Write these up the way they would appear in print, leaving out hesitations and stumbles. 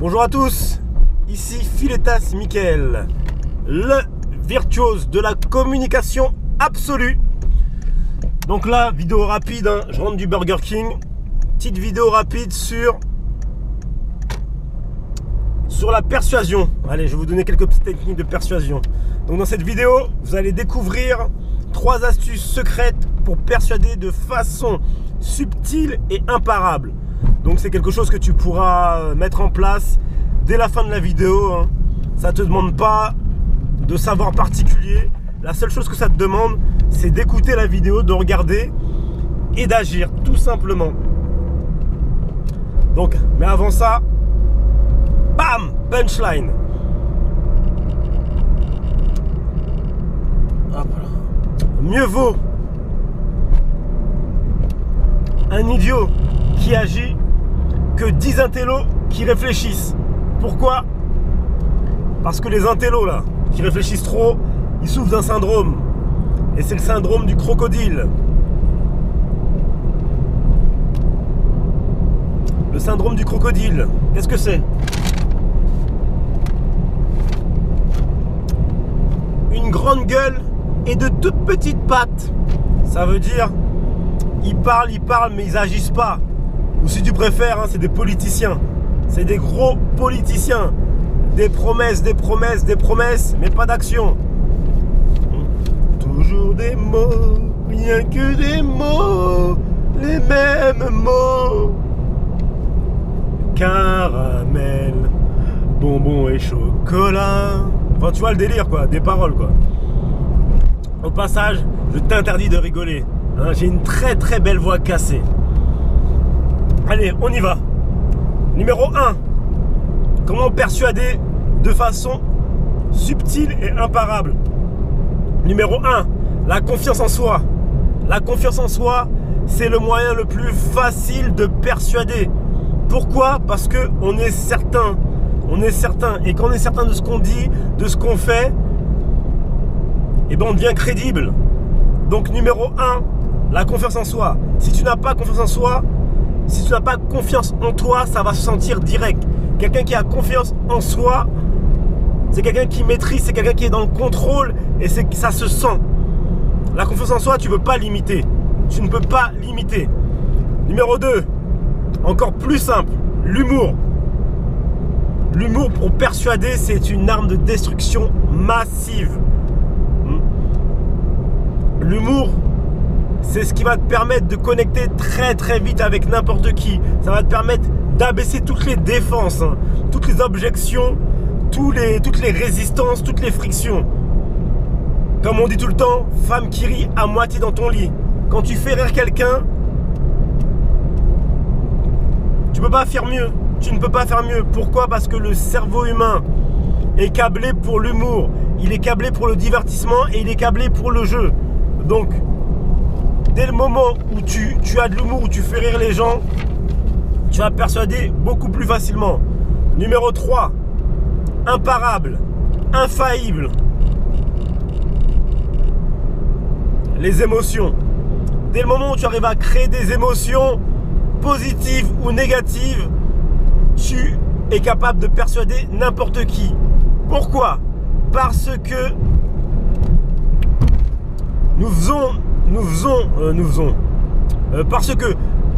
Bonjour à tous, ici Philetas Michael, le virtuose de la communication absolue. Donc là, vidéo rapide, hein, je rentre du Burger King. Petite vidéo rapide sur la persuasion. Allez, je vais vous donner quelques petites techniques de persuasion. Donc dans cette vidéo, vous allez découvrir 3 astuces secrètes pour persuader de façon subtile et imparable. Donc c'est quelque chose que tu pourras mettre en place dès la fin de la vidéo, hein. Ça ne te demande pas de savoir particulier. La seule chose que ça te demande, c'est d'écouter la vidéo, de regarder et d'agir, tout simplement. Donc, mais avant ça, bam, punchline. Hop là. Mieux vaut un idiot qui agit que 10 intellos qui réfléchissent. Pourquoi? Parce que les intellos là, qui réfléchissent trop, ils souffrent d'un syndrome. Et c'est le syndrome du crocodile. Le syndrome du crocodile, qu'est-ce que c'est? Une grande gueule et de toutes petites pattes. Ça veut dire, ils parlent, mais ils agissent pas. Ou si tu préfères, hein, c'est des politiciens. C'est des gros politiciens. Des promesses, mais pas d'action. Toujours des mots, rien que des mots, les mêmes mots. Caramel, bonbons et chocolat. Enfin, tu vois le délire, quoi, des paroles, quoi. Au passage, je t'interdis de rigoler. Hein, j'ai une très très belle voix cassée. Allez, on y va. Numéro 1. Comment persuader de façon subtile et imparable? Numéro 1. La confiance en soi. La confiance en soi, c'est le moyen le plus facile de persuader. Pourquoi? Parce qu'on est certain. On est certain. Et quand on est certain de ce qu'on dit, de ce qu'on fait, eh ben on devient crédible. Donc numéro 1, la confiance en soi. Si tu n'as pas confiance en soi, si tu n'as pas confiance en toi, ça va se sentir direct. Quelqu'un qui a confiance en soi, c'est quelqu'un qui maîtrise, c'est quelqu'un qui est dans le contrôle et ça se sent. La confiance en soi, tu ne peux pas l'imiter. Tu ne peux pas l'imiter. Numéro 2, encore plus simple, l'humour. L'humour pour persuader, c'est une arme de destruction massive. L'humour, c'est ce qui va te permettre de connecter très très vite avec n'importe qui. Ça va te permettre d'abaisser toutes les défenses, hein, toutes les objections, toutes les résistances, toutes les frictions. Comme on dit tout le temps, femme qui rit à moitié dans ton lit. Quand tu fais rire quelqu'un, tu peux pas faire mieux. Tu ne peux pas faire mieux. Pourquoi? Parce que le cerveau humain est câblé pour l'humour. Il est câblé pour le divertissement et il est câblé pour le jeu. Donc, dès le moment où tu as de l'humour, où tu fais rire les gens, tu vas persuader beaucoup plus facilement. Numéro 3, imparable, infaillible. Les émotions. Dès le moment où tu arrives à créer des émotions positives ou négatives, tu es capable de persuader n'importe qui. Pourquoi? Parce que parce que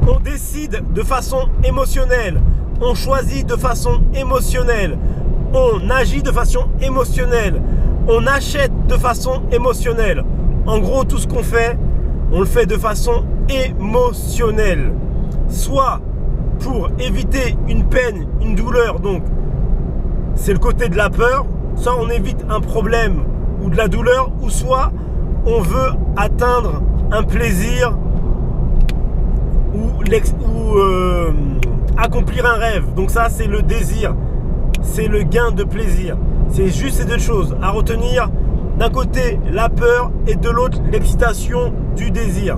on décide de façon émotionnelle, on choisit de façon émotionnelle, on agit de façon émotionnelle, on achète de façon émotionnelle. En gros, tout ce qu'on fait, on le fait de façon émotionnelle. Soit pour éviter une peine, une douleur, donc c'est le côté de la peur, soit on évite un problème ou de la douleur, ou soit on veut atteindre un plaisir ou accomplir un rêve. Donc ça, c'est le désir, c'est le gain de plaisir. C'est juste ces deux choses à retenir. D'un côté, la peur, et de l'autre, l'excitation du désir,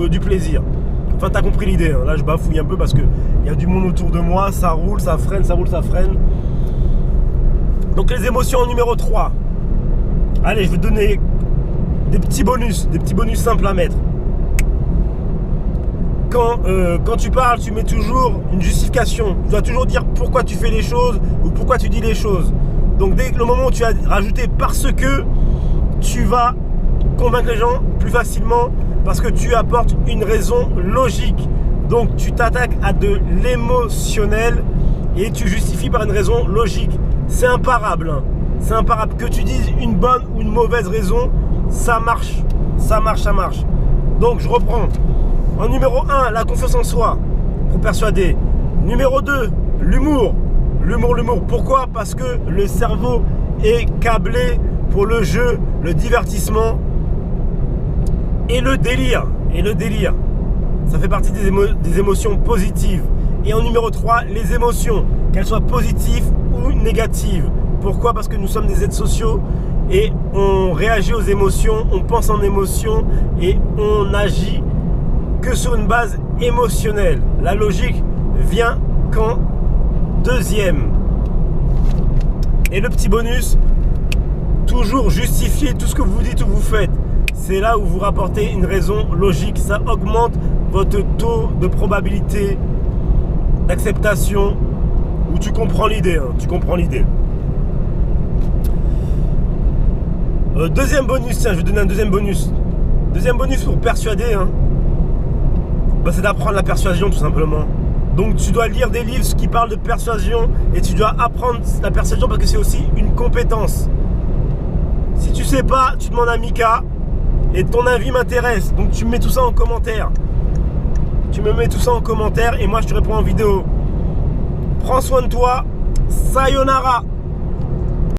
du plaisir. Enfin, t'as compris l'idée, hein. Là, je bafouille un peu parce qu'il y a du monde autour de moi, ça roule, ça freine, ça roule, ça freine. Donc, les émotions en numéro 3. Allez, je vais te donner des petits bonus simples à mettre. quand tu parles, tu mets toujours une justification. Tu dois toujours dire pourquoi tu fais les choses ou pourquoi tu dis les choses. Donc dès le moment où tu as rajouté parce que, tu vas convaincre les gens plus facilement parce que tu apportes une raison logique. Donc tu t'attaques à de l'émotionnel et tu justifies par une raison logique. C'est imparable. Hein. C'est imparable. Que tu dises une bonne ou une mauvaise raison, ça marche. Ça marche, ça marche. Donc je reprends. En numéro 1, la confiance en soi pour persuader. Numéro 2, l'humour. L'humour. Pourquoi? Parce que le cerveau est câblé pour le jeu, le divertissement et le délire. Ça fait partie des émotions positives. Et en numéro 3, les émotions, qu'elles soient positives ou négatives. Pourquoi? Parce que nous sommes des êtres sociaux et on réagit aux émotions, on pense en émotions et on agit que sur une base émotionnelle. La logique vient qu'en deuxième. Et le petit bonus, toujours justifier tout ce que vous dites ou vous faites. C'est là où vous rapportez une raison logique. Ça augmente votre taux de probabilité d'acceptation. Où tu comprends l'idée. Tu comprends l'idée. Deuxième bonus, tiens, je vais donner un deuxième bonus. Deuxième bonus pour persuader, c'est d'apprendre la persuasion tout simplement. Donc tu dois lire des livres qui parlent de persuasion et tu dois apprendre la persuasion parce que c'est aussi une compétence. Si tu sais pas, tu demandes à Mika et ton avis m'intéresse. Donc tu me mets tout ça en commentaire. Tu me mets tout ça en commentaire et moi je te réponds en vidéo. Prends soin de toi. Sayonara.